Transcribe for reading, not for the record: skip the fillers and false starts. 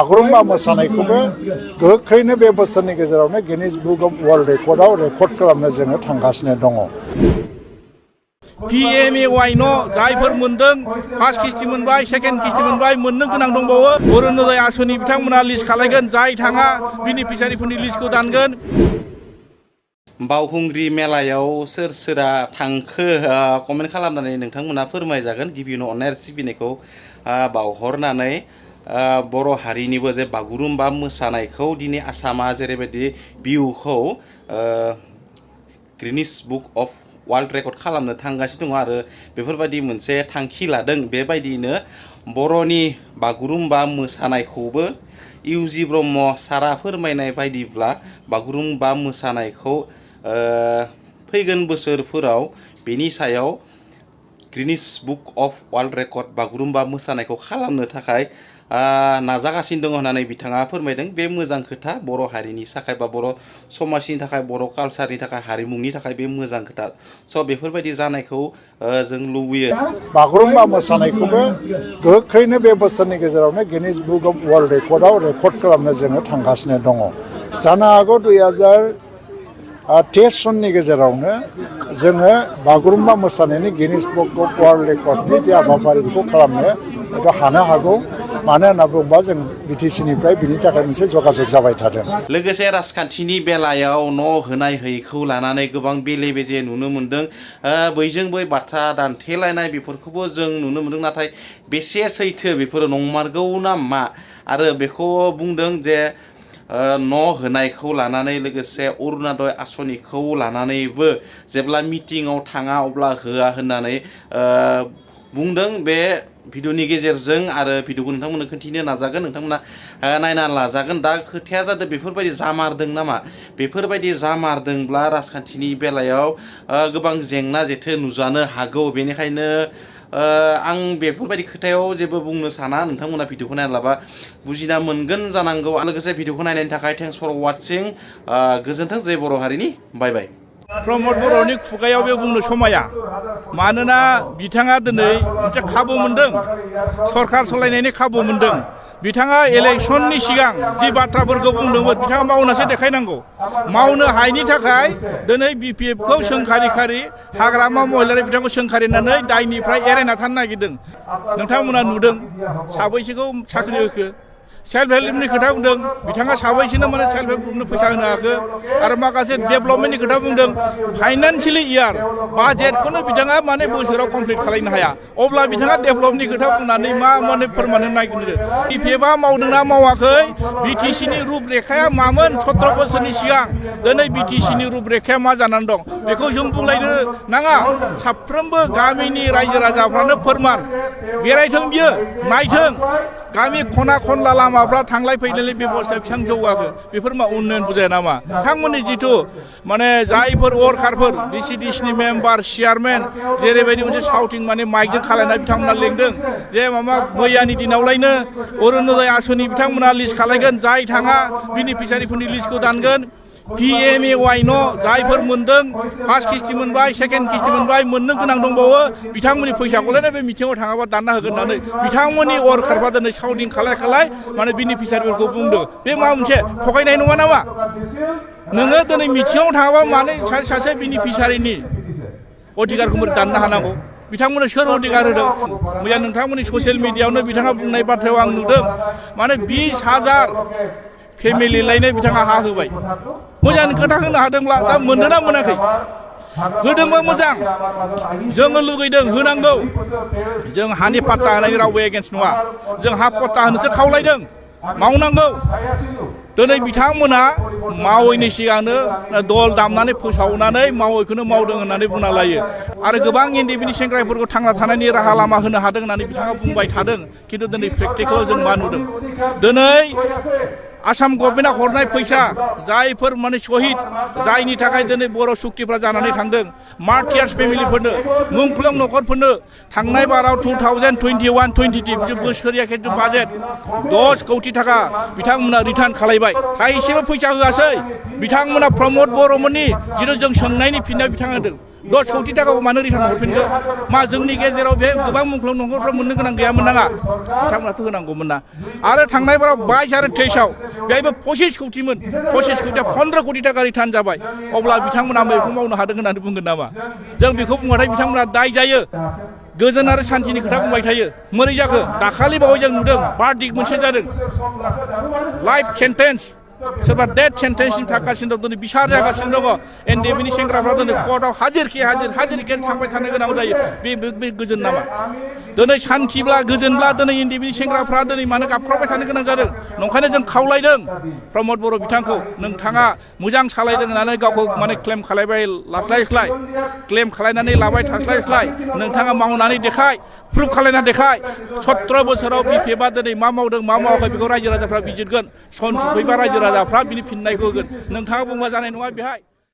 बागुरुम्बा मोसानायखौबो गोख्रैनो बे बोसोरनि गेजेरावनो गिनिज बुक अफ वर्ल्ड रेकर्डआव रेकर्ड खालामनो जोङो थांगासिनो दङ। PMAY न' जायफोर मोनदों फार्स्ट किस्ति मोनबाय सेकेन्ड किस्ति मोनबाय मोननो गोनां दंबावो अरुणोदय आसनि बिथांमोना लिस्ट खालायगोन जाय थाङा बेनिफिसारिफोरनि लिस्टखौ दानगोन। बावखुंग्रि मेलायाव सोर सोरा थांखो कमेन्ट खालामनानै नोंथांमोना फोरमायजागोन। गिबियावनो अननाय आरो सिबिनायखौ बावहरनानै बर' हारिनिबो जे बागुरुम्बा मोसानायखौ दिनै आसामा जेरैबायदि बिहुखौ Guinness book of world record खालामनो थांगासिनो दङ आरो बेफोरबायदि मोनसे थांखि लादों। बेबायदिनो बर'नि बागुरुम्बा मोसानायखौबो इउजि ब्रह्म सारा फोरमायनाय बायदिब्ला बागुरुम्बा मोसानायखौ फैगोन बोसोरफोराव बेनि सायाव Guinness book of world record Bagurumba मोसानायखौ खालामनो थाखाय नाजागासिनो दङ होननानै बिथाङा फोरमायदों। बे मोजां खोथा, बर' हारिनि थाखाय बा बर' समाजनि थाखाय, बर' कालसारनि थाखाय, हारिमुनि थाखाय बे मोजां खोथा। स' बेफोरबायदि जानायखौ जों लुबैयो। बागुरुम्बा मोसानायखौबो गोख्रैनो बे बोसोरनि गेजेरावनो गिनिज बुक अफ वर्ल्ड रेकर्डआव रेकर्ड खालामनो जोङो थांगासिनो दङ। जानो हागौ 2023 सननि गेजेरावनो जोङो बागुरुम्बा मोसानायनि गिनिज बुक अफ वर्ल्ड रेकर्डनि जे हाबाफारि बेखौ खालामनो हानो हागौ। मानो होनना बुङोबा जों बिटिसिनिफ्राय बिनि थाखाय मोनसे जगाजग जाबाय थादों। लोगोसे राजखान्थिनि बेलायाव न' होनाय होयिखौ लानानै गोबां बेले बेजे नुनो मोन्दों। बैजों बै बाथ्रा दान्थेलायनाय बेफोरखौबो जों नुनो मोन्दों। नाथाय बेसे सैथो बेफोरो नंमारगौ ना मा? आरो बेखौ बुंदों जे न' होनायखौ लानानै लोगोसे अरुणोदय आसनिखौ लानानैबो जेब्ला मिटिङाव थाङा अब्ला होआ होननानै बुंदों। बे भिडिअनि गेजेरजों आरो भिडिअखौ नोंथांमोननो खिन्थिनो नाजागोन, नोंथांमोना नायना लाजागोन। दा खोथाया जादों बेफोरबायदि जामारदों नामा? बेफोरबायदि जामारदोंब्ला राजखान्थिनि बेलायाव गोबां जेंना जेथो नुजानो हागौ। बेनिखायनो आं बेफोरबायदि खोथायाव जेबो बुंनो साना। नोंथांमोना भिडिअखौ नायना लाबा बुजिना मोनगोन जानांगौ। लोगोसे भिडिअखौ नायनायनि थाखाय थेंक्स फर वाचिं। गोजोन्थों। जय बर' हारिनि। बाय बाय। प्रमद बर'नि खुगायाव बे बुंनो समाया, मानोना बिथाङा दिनै मोनसे खाबु मोनदों, सरकार सालायनायनि खाबु मोनदों। बिथाङा इलेक्सननि सिगां जि बाथ्राफोरखौ बुंदोंमोन बिथाङा मावनासो देखायनांगौ। मावनो हायैनि थाखाय दिनै BPF खौ सोंखारि हाग्रामा महिलारि बिथांखौ सोंखारिनानै दायनिफ्राय एरायना थानो नागिरदों। नोंथांमोना नुदों साबैसेखौ साख्रि होखो। सेल्फ हेल्प ग्रुपनि खोथा बुंदों, बिथाङा साबैसेनो माने सेल्फ हेल्प ग्रुपनो फैसा होनो हाखो। आरो माखासे डेभेलपमेन्टनि खोथा बुंदों, फाइनान्सियेलि इयार बाजेटखौनो बिथाङा माने बोसोराव कमप्लिट खालामनो हाया। अब्ला बिथाङा डेभेलपनि खोथा बुंनानै मा माने फोरमान होनो नागिरदों? BPF मावदोंना मावाखै? BTCनि रुपरेखाया मामोन 17 बोसोरनि सिगां? दिनै BTCनि रुपरेखाया मा जानानै दं बेखौ जों बुंलायनो नाङा। साफ्रोमबो गामिनि रायजो राजाफ्रानो फोरमान। बेरायथों बियो, नायथों गामि खना खनला लामाफ्रा थांलाय फैलायनि बेबस्था बेसेबां जौगाखो। बेफोर मा उन्नयन बुजाया नामा? बिथांमोननि जिथु माने जायफोर वर्कारफोर DCDCनि मेम्बार चेयारमेन जेरैबायदि मोनसे साउटिं माने माइकजों खालायनाय बिथांमोना लेंदों जे माबा मैयानि दिनावलायनो अरुणोदय आसनि बिथांमोना लिस्ट खालायगोन जाय थाङा बेनिफिसारिफोरनि लिस्टखौ दानगोन। PMAY न' जायफोर मोनदों फार्स्ट किस्ति मोनबाय सेकेन्ड किस्ति मोनबाय मोननो गोनां दंबावो बिथांमोननि फैसाखौलायनो बे मिथिङाव थाङाबा दानना होगोन होननानै बिथांमोननि वर्कारफ्रा दिनै साउटिं खालाय माने बेनिफिसारिफोरखौ बुंदों। बे मा मोनसे थगायनाय नङा नामा? नोङो दिनै मिथिङाव थाङाबा मानो सासे बेनिफिसारिनि अधिकारखौ बोरै दाननो हानांगौ? बिथांमोननो सोर अधिकार होदों? मैया नोंथांमोननि ससियेल मिडियायावनो बिथाङा बुंनाय बाथ्रायाव आं नुदों माने 20,000 फेमिलि लायनो बिथाङा हा होबाय। मोजां खोथा होनो हादोंब्ला दा मोनदोंना मोनाखै? होदोंबा मोजां, जोङो लुगैदों होनांगौ। जों हानि पाट्टा होनायनि रावबो एगेन्स्ट नङा। जों हा पट्टा होनोसो खावलायदों, मावनांगौ। दिनै बिथांमोना मावैनि सिगांनो दल दामनानै फोसावनानै मावैखौनो मावदों होननानै बुंना लायो। आरो गोबां इन्डिपेन्डेन्ट सेंग्राफोरखौ थांना थानायनि राहा लामा होनो हादों होननानै बिथाङा बुंबाय थादों। खिन्थु दिनै प्रेक्टिकेलाव जों मा नुदों? दिनै आसाम गभर्नमेन्टआ हरनाय फैसा जायफोर माने शहीद जायनि थाखाय दिनै बर' सुक्तिफ्रा जानानै थांदों, मार्टियार्स फेमिलिफोरनो, मुंख्लं न'खरफोरनो थांनाय बाराव 2021-22 बोसोरिया खिन्थु बाजेट 10 कौटि थाखा बिथांमोना रिटार्न खालायबाय। थाइसेबो फैसा होआसै। बिथांमोना प्रमद बर'मोननि जिथु जों सोंनायनि फिननाय बिथाङा होदों। 10 कौटि थाखाखौ मानो रिटार्न हरफिनखो मा जोंनि गेजेराव बे गोबां मुंख्लं नखरफ्रा मोननो गोनां गैयामोन नाङा बिथांमोनाथ' होनांगौमोन ना आरो थांनाय बाराव 22 आरो 23आव बेहायबो 25 कौटिमोन 25 कौटिया 15 कौटि थाखा रिटार्न जाबाय अब्ला बिथांमोना बेखौ मावनो हादों होननानै बुंगोन नामा जों बेखौ बुंबाथाय बिथांमोना दाय जायो गोजोन आरो सान्थिनि खोथा बुंबाय थायो मोरै जाखो दाखालि बावै जों नुदों बार्डिक मोनसे जादों लाइफ सेन्टेन्स सोरबा डेथ सेन्टेन्ससिम थांगासिनो दं दिनै बिसार जागासिनो दङ एनडिएफबिनि सेंग्राफ्रा दिनै कर्टआव हाजिरखि थांबाय थानो गोनां जायो बे गोजोन नामा दिनै सान्थिब्ला गोजोनब्ला दिनै एनडिएफबिनि सेंग्राफ्रा दिनै मानो गाबख्रावबाय थानो गोनां जादों नंखायनो जों खावलायदों प्रमद बर' बिथांखौ नोंथाङा मोजां सालायदों होननानै गावखौ माने क्लेम खालायबाय लास्लायस्लाय क्लेम खालायनानै लाबाय थास्लायस्लाय नोंथाङा मावनानै देखाय प्रुफ खालायना देखाय 17 बोसोराव बिपिएफआ दिनै मा मावदों मा मावाखै बेखौ रायजो राजाफ्रा बिजिरगोन सम सफैबा रायजो राजाफ्रा बिनि फिननायखौ होगोन नोंथाङा बुंबा जानाय नङा बेहाय